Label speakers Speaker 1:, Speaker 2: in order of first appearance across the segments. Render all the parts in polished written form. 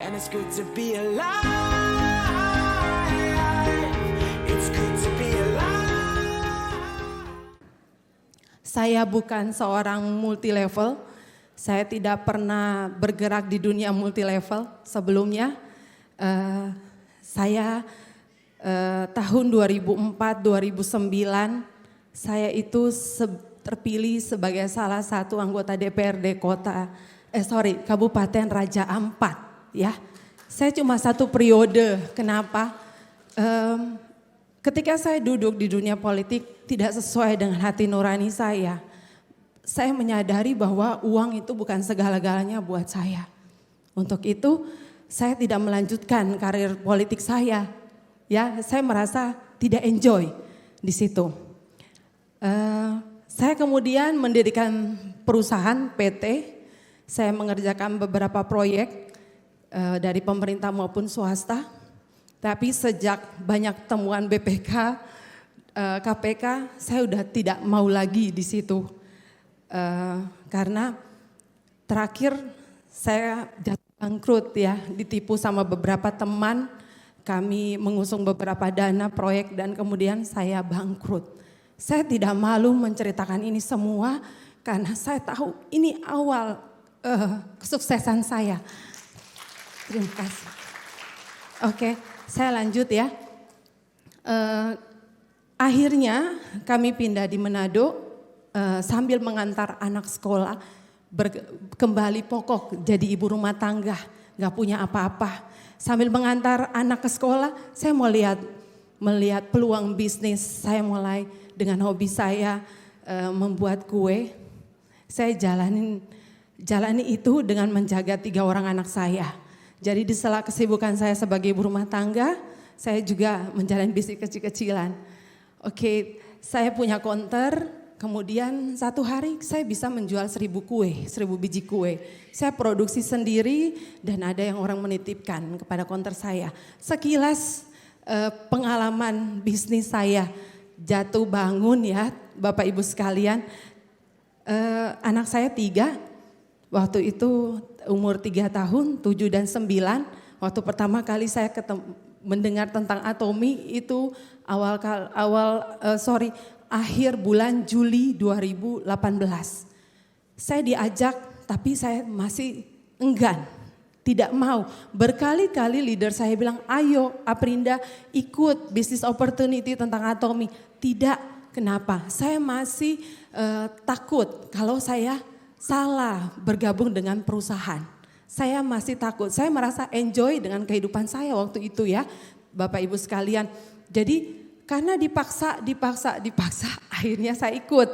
Speaker 1: and it's good to be alive. It's good to be alive.
Speaker 2: Saya bukan seorang multi level. Saya tidak pernah bergerak di dunia multi level sebelumnya. Saya tahun 2004-2009 saya itu terpilih sebagai salah satu anggota DPRD Kabupaten Raja Ampat, ya. Saya cuma satu periode. Kenapa? Ketika saya duduk di dunia politik tidak sesuai dengan hati nurani saya menyadari bahwa uang itu bukan segala-galanya buat saya. Untuk itu saya tidak melanjutkan karir politik saya. Ya, saya merasa tidak enjoy di situ. Saya kemudian mendirikan perusahaan PT. Saya mengerjakan beberapa proyek dari pemerintah maupun swasta. Tapi sejak banyak temuan BPK, KPK, saya udah tidak mau lagi di situ. Karena terakhir saya jatuh bangkrut, ya, ditipu sama beberapa teman. Kami mengusung beberapa dana proyek dan kemudian saya bangkrut. Saya tidak malu menceritakan ini semua karena saya tahu ini awal kesuksesan saya. Terima kasih. Oke, saya lanjut ya. Akhirnya kami pindah di Manado sambil mengantar anak sekolah kembali pokok jadi ibu rumah tangga, gak punya apa-apa. Sambil mengantar anak ke sekolah, saya mau melihat peluang bisnis. Saya mulai dengan hobi saya membuat kue. Saya jalani itu dengan menjaga 3 orang anak saya. Jadi di sela kesibukan saya sebagai ibu rumah tangga, saya juga menjalani bisnis kecil-kecilan. Oke, saya punya konter. Kemudian satu hari saya bisa menjual 1000 biji kue. Saya produksi sendiri dan ada yang orang menitipkan kepada konter saya. Sekilas pengalaman bisnis saya jatuh bangun, ya Bapak Ibu sekalian. Anak saya 3, waktu itu umur 3 tahun, 7 dan 9. Waktu pertama kali saya mendengar tentang Atomi itu akhir bulan Juli 2018. Saya diajak tapi saya masih enggan, tidak mau. Berkali-kali leader saya bilang, ayo Aprinda ikut bisnis opportunity tentang Atomi. Tidak, kenapa? Saya masih takut kalau saya salah bergabung dengan perusahaan. Saya masih takut, saya merasa enjoy dengan kehidupan saya waktu itu, ya Bapak Ibu sekalian. Jadi karena dipaksa, akhirnya saya ikut.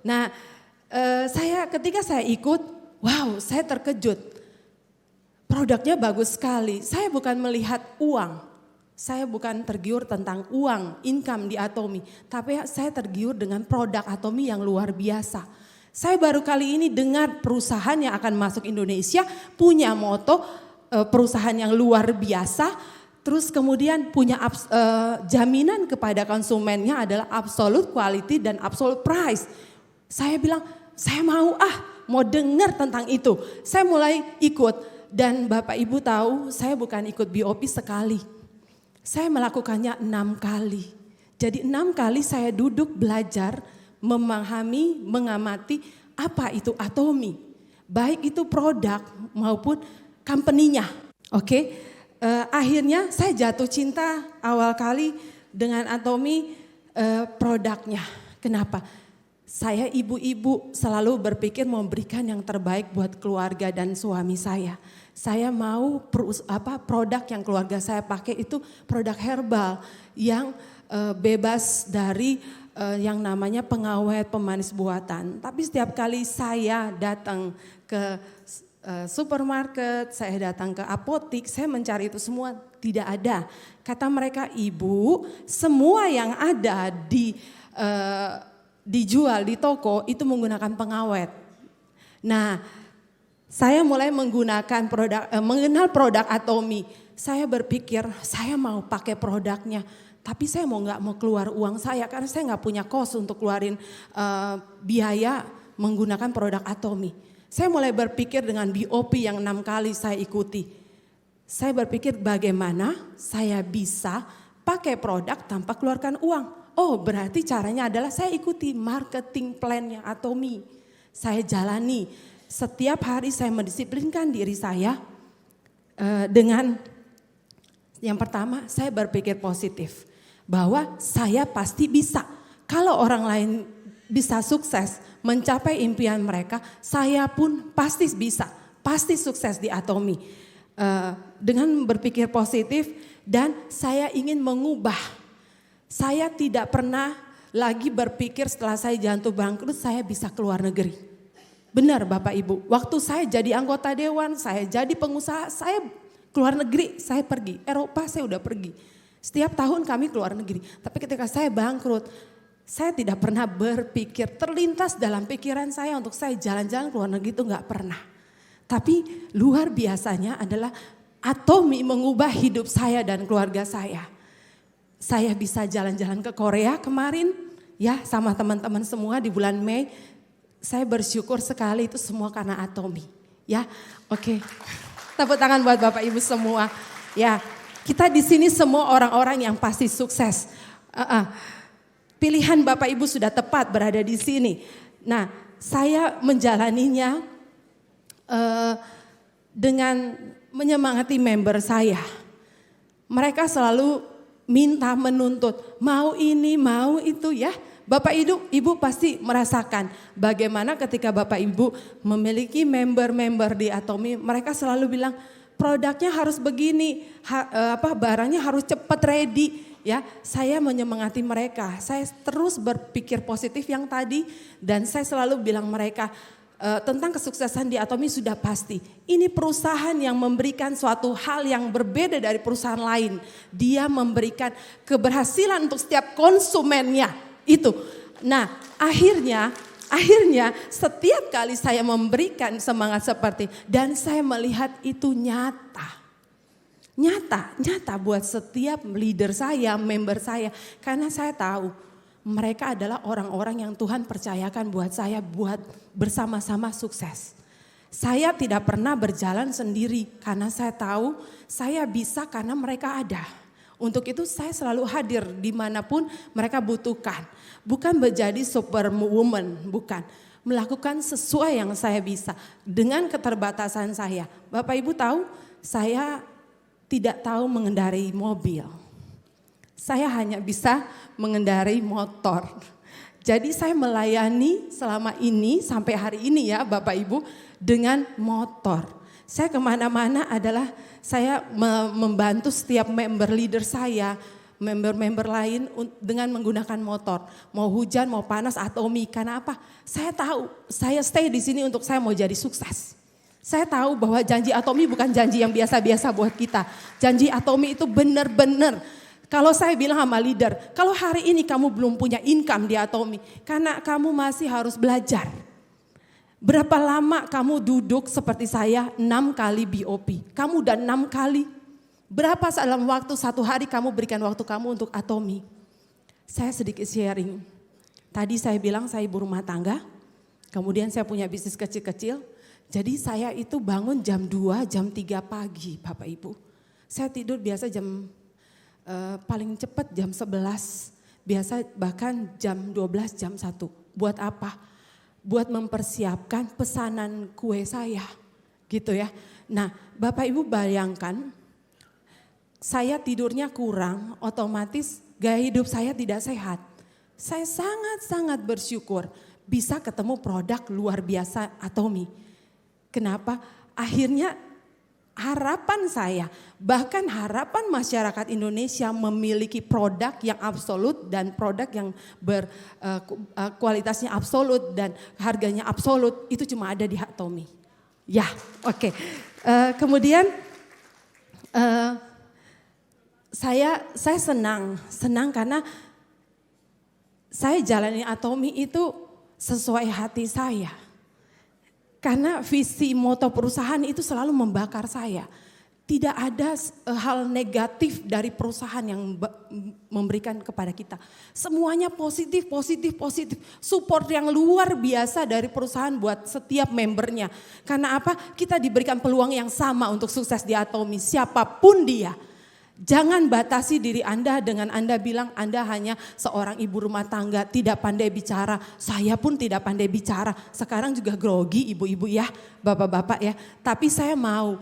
Speaker 2: Nah, ketika saya ikut, wow, saya terkejut. Produknya bagus sekali. Saya bukan melihat uang, saya bukan tergiur tentang uang, income di Atomi, tapi saya tergiur dengan produk Atomi yang luar biasa. Saya baru kali ini dengar perusahaan yang akan masuk Indonesia punya moto perusahaan yang luar biasa. Terus kemudian punya jaminan kepada konsumennya adalah absolute quality dan absolute price. Saya bilang, saya mau dengar tentang itu. Saya mulai ikut dan Bapak Ibu tahu saya bukan ikut BOP sekali. Saya melakukannya 6 kali. Jadi 6 kali saya duduk belajar, memahami, mengamati apa itu Atomi. Baik itu produk maupun company-nya. Oke. Akhirnya saya jatuh cinta awal kali dengan Atomi produknya. Kenapa? Saya ibu-ibu selalu berpikir memberikan yang terbaik buat keluarga dan suami saya. Saya mau produk yang keluarga saya pakai itu produk herbal yang bebas dari yang namanya pengawet, pemanis buatan. Tapi setiap kali saya datang ke supermarket, saya datang ke apotik, saya mencari itu semua, tidak ada. Kata mereka, ibu, semua yang ada dijual di toko itu menggunakan pengawet. Nah, saya mulai mengenal produk Atomi. Saya berpikir, saya mau pakai produknya, tapi saya nggak mau keluar uang saya karena saya nggak punya kos untuk keluarin biaya menggunakan produk Atomi. Saya mulai berpikir dengan BOP yang 6 kali saya ikuti. Saya berpikir bagaimana saya bisa pakai produk tanpa keluarkan uang. Oh, berarti caranya adalah saya ikuti marketing plan-nya Atomy. Saya jalani. Setiap hari saya mendisiplinkan diri saya dengan yang pertama saya berpikir positif. Bahwa saya pasti bisa. Kalau orang lain bisa sukses mencapai impian mereka, saya pun pasti bisa, pasti sukses di Atomy. Dengan berpikir positif dan saya ingin mengubah. Saya tidak pernah lagi berpikir setelah saya jatuh bangkrut saya bisa keluar negeri. Benar Bapak Ibu, waktu saya jadi anggota dewan, saya jadi pengusaha, saya keluar negeri, saya pergi. Eropa saya udah pergi. Setiap tahun kami keluar negeri. Tapi ketika saya bangkrut, saya tidak pernah berpikir, terlintas dalam pikiran saya untuk saya jalan-jalan ke luar negeri itu gak pernah. Tapi luar biasanya adalah Atomy mengubah hidup saya dan keluarga saya. Saya bisa jalan-jalan ke Korea kemarin ya sama teman-teman semua di bulan Mei. Saya bersyukur sekali itu semua karena Atomy. Ya, oke. Tepuk tangan buat Bapak Ibu semua. Ya, kita di sini semua orang-orang yang pasti sukses. Pilihan Bapak Ibu sudah tepat berada di sini. Nah, saya menjalaninya dengan menyemangati member saya. Mereka selalu minta menuntut, mau ini, mau itu ya. Bapak Ibu pasti merasakan bagaimana ketika Bapak Ibu memiliki member-member di Atomy, mereka selalu bilang, produknya harus begini, barangnya harus cepat ready. Ya, saya menyemangati mereka. Saya terus berpikir positif yang tadi dan saya selalu bilang mereka tentang kesuksesan di Atomy sudah pasti. Ini perusahaan yang memberikan suatu hal yang berbeda dari perusahaan lain. Dia memberikan keberhasilan untuk setiap konsumennya. Itu. Nah, akhirnya setiap kali saya memberikan semangat seperti dan saya melihat itu nyata buat setiap leader saya, member saya. Karena saya tahu mereka adalah orang-orang yang Tuhan percayakan buat saya buat bersama-sama sukses. Saya tidak pernah berjalan sendiri karena saya tahu saya bisa karena mereka ada. Untuk itu saya selalu hadir dimanapun mereka butuhkan. Bukan menjadi superwoman, bukan. Melakukan sesuai yang saya bisa dengan keterbatasan saya. Bapak Ibu tahu saya tidak tahu mengendarai mobil. Saya hanya bisa mengendarai motor. Jadi saya melayani selama ini sampai hari ini ya Bapak Ibu dengan motor. Saya kemana-mana adalah saya membantu setiap member leader saya, member-member lain dengan menggunakan motor. Mau hujan, mau panas, Atomy. Karena apa? Saya tahu, saya stay di sini untuk saya mau jadi sukses. Saya tahu bahwa janji Atomy bukan janji yang biasa-biasa buat kita. Janji Atomy itu benar-benar. Kalau saya bilang sama leader, kalau hari ini kamu belum punya income di Atomy, karena kamu masih harus belajar. Berapa lama kamu duduk seperti saya 6 kali BOP? Kamu udah 6 kali. Berapa dalam waktu 1 hari kamu berikan waktu kamu untuk Atomy? Saya sedikit sharing. Tadi saya bilang saya ibu rumah tangga. Kemudian saya punya bisnis kecil-kecil. Jadi saya itu bangun jam 2, jam 3 pagi Bapak Ibu. Saya tidur biasa paling cepat jam 11. Biasa bahkan jam 12, jam 1. Buat apa? Buat mempersiapkan pesanan kue saya gitu ya. Nah Bapak Ibu bayangkan saya tidurnya kurang, otomatis gaya hidup saya tidak sehat. Saya sangat-sangat bersyukur bisa ketemu produk luar biasa Atomy. Kenapa? Akhirnya harapan saya, bahkan harapan masyarakat Indonesia memiliki produk yang absolut dan produk yang kualitasnya absolut dan harganya absolut itu cuma ada di Atomy. Ya, oke. Kemudian saya senang karena saya jalani Atomy itu sesuai hati saya. Karena visi moto perusahaan itu selalu membakar saya. tidak ada hal negatif dari perusahaan yang memberikan kepada kita. Semuanya positif, positif, positif. Support yang luar biasa dari perusahaan buat setiap membernya. Karena apa? Kita diberikan peluang yang sama untuk sukses di Atomi, siapapun dia. Jangan batasi diri Anda dengan Anda bilang Anda hanya seorang ibu rumah tangga, tidak pandai bicara. Saya pun tidak pandai bicara. Sekarang juga grogi ibu-ibu ya, bapak-bapak ya. Tapi saya mau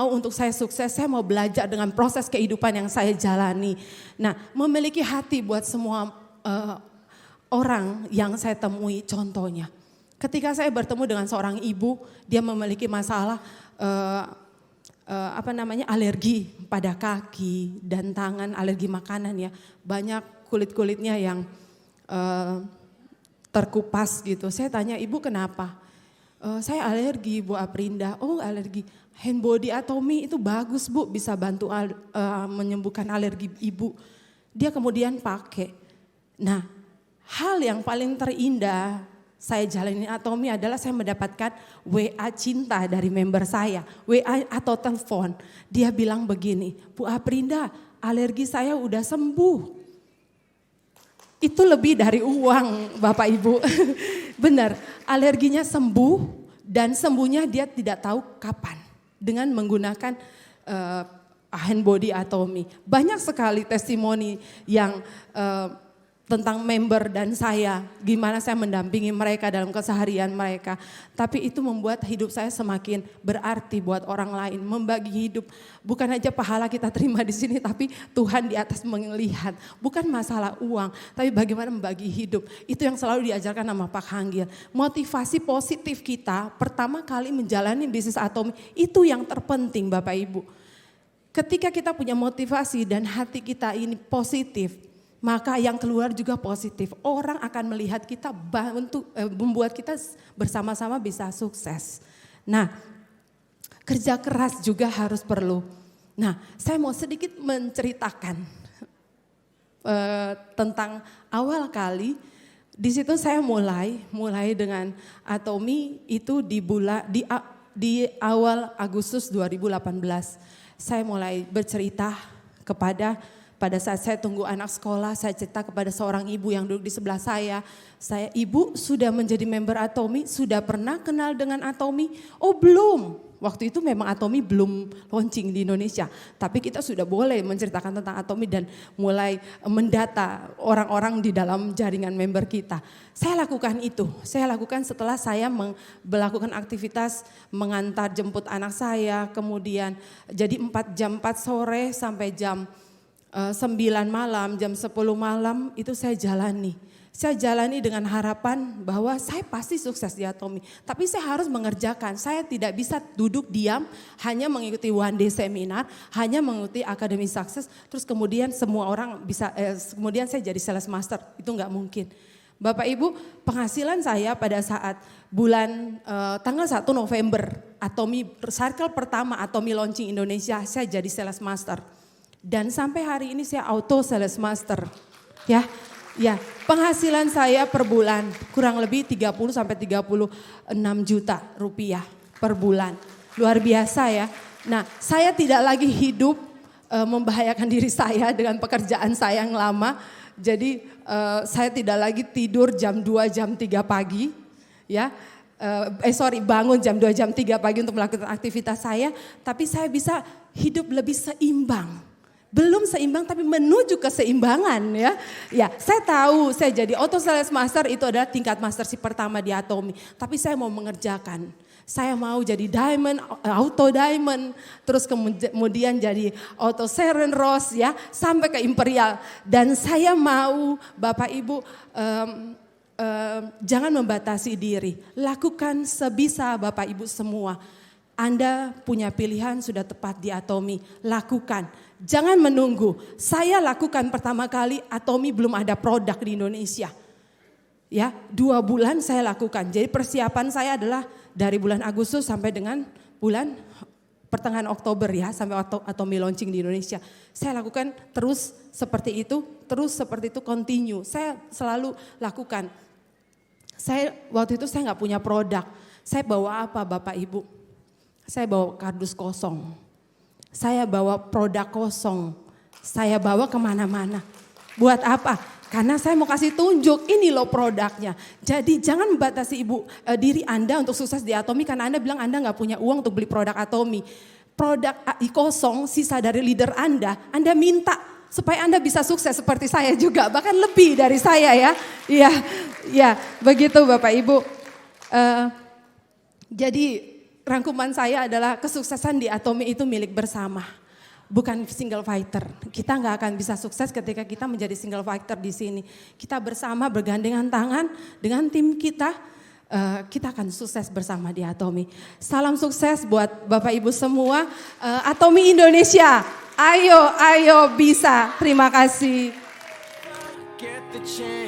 Speaker 2: untuk saya sukses, saya mau belajar dengan proses kehidupan yang saya jalani. Nah, memiliki hati buat semua orang yang saya temui contohnya. Ketika saya bertemu dengan seorang ibu, dia memiliki masalah alergi pada kaki dan tangan, alergi makanan ya. Banyak kulit-kulitnya yang terkupas gitu. Saya tanya, ibu kenapa? Saya alergi Bu Aprinda. Oh alergi, hand body Atomi itu bagus Bu, bisa bantu menyembuhkan alergi ibu. Dia kemudian pakai. Nah, hal yang paling terindah saya jalani Atomi adalah saya mendapatkan WA cinta dari member saya. WA atau telepon. Dia bilang begini, Bu Aprinda alergi saya udah sembuh. Itu lebih dari uang Bapak Ibu. Benar, alerginya sembuh dan sembuhnya dia tidak tahu kapan. Dengan menggunakan hand body Atomi. Banyak sekali testimoni yang tentang member dan saya, gimana saya mendampingi mereka dalam keseharian mereka. Tapi itu membuat hidup saya semakin berarti buat orang lain, membagi hidup. Bukan aja pahala kita terima di sini, tapi Tuhan di atas melihat. Bukan masalah uang, tapi bagaimana membagi hidup. Itu yang selalu diajarkan sama Pak Hanggil. Motivasi positif kita, pertama kali menjalani bisnis Atomi, itu yang terpenting Bapak Ibu. Ketika kita punya motivasi dan hati kita ini positif, maka yang keluar juga positif. Orang akan melihat kita membuat kita bersama-sama bisa sukses. Nah, kerja keras juga harus perlu. Nah, saya mau sedikit menceritakan tentang awal kali. Di situ saya mulai dengan Atomi itu di awal Agustus 2018. Saya mulai bercerita pada saat saya tunggu anak sekolah, saya cerita kepada seorang ibu yang duduk di sebelah saya. Ibu sudah menjadi member Atomi, sudah pernah kenal dengan Atomi? Oh belum, waktu itu memang Atomi belum launching di Indonesia. Tapi kita sudah boleh menceritakan tentang Atomi dan mulai mendata orang-orang di dalam jaringan member kita. Saya lakukan itu, setelah saya melakukan aktivitas mengantar jemput anak saya. Kemudian jadi jam 4 sore sampai jam 9 malam, jam 10 malam itu saya jalani. Saya jalani dengan harapan bahwa saya pasti sukses di Atomi. Tapi saya harus mengerjakan, saya tidak bisa duduk diam hanya mengikuti one day seminar, hanya mengikuti Academy Success. Terus kemudian semua orang bisa, kemudian saya jadi sales master, itu enggak mungkin. Bapak Ibu, penghasilan saya pada saat bulan tanggal 1 November, Atomi, circle pertama Atomi launching Indonesia, saya jadi sales master. Dan sampai hari ini saya auto sales master. Ya, penghasilan saya per bulan kurang lebih 30 sampai 36 juta rupiah per bulan. Luar biasa ya. Nah, saya tidak lagi hidup membahayakan diri saya dengan pekerjaan saya yang lama. Jadi saya tidak lagi tidur jam 2, jam 3 pagi. Ya, bangun jam 2, jam 3 pagi untuk melakukan aktivitas saya. Tapi saya bisa hidup lebih seimbang. Belum seimbang tapi menuju keseimbangan ya. Ya, saya tahu saya jadi auto sales master itu adalah tingkat mastership pertama di Atomi. Tapi saya mau mengerjakan. Saya mau jadi diamond, auto diamond, terus kemudian jadi auto Seren Rose ya, sampai ke imperial. Dan saya mau Bapak Ibu jangan membatasi diri. Lakukan sebisa Bapak Ibu semua. Anda punya pilihan sudah tepat di Atomi, lakukan. Jangan menunggu. Saya lakukan pertama kali Atomi belum ada produk di Indonesia. Ya, 2 bulan saya lakukan. Jadi persiapan saya adalah dari bulan Agustus sampai dengan bulan pertengahan Oktober ya, sampai Atomi launching di Indonesia. Saya lakukan terus seperti itu, continue. Saya selalu lakukan. Waktu itu saya nggak punya produk. Saya bawa apa Bapak Ibu? Saya bawa kardus kosong. Saya bawa produk kosong, saya bawa kemana-mana. Buat apa? Karena saya mau kasih tunjuk, ini loh produknya. Jadi jangan membatasi diri Anda untuk sukses di Atomi karena Anda bilang Anda nggak punya uang untuk beli produk Atomi. Produk kosong, sisa dari leader Anda minta supaya Anda bisa sukses seperti saya juga, bahkan lebih dari saya ya. Iya, begitu Bapak Ibu. Jadi rangkuman saya adalah kesuksesan di Atomi itu milik bersama. Bukan single fighter. Kita nggak akan bisa sukses ketika kita menjadi single fighter di sini. Kita bersama bergandengan tangan dengan tim kita. Kita akan sukses bersama di Atomi. Salam sukses buat Bapak Ibu semua. Atomi Indonesia, ayo bisa. Terima kasih.
Speaker 1: Get the chance.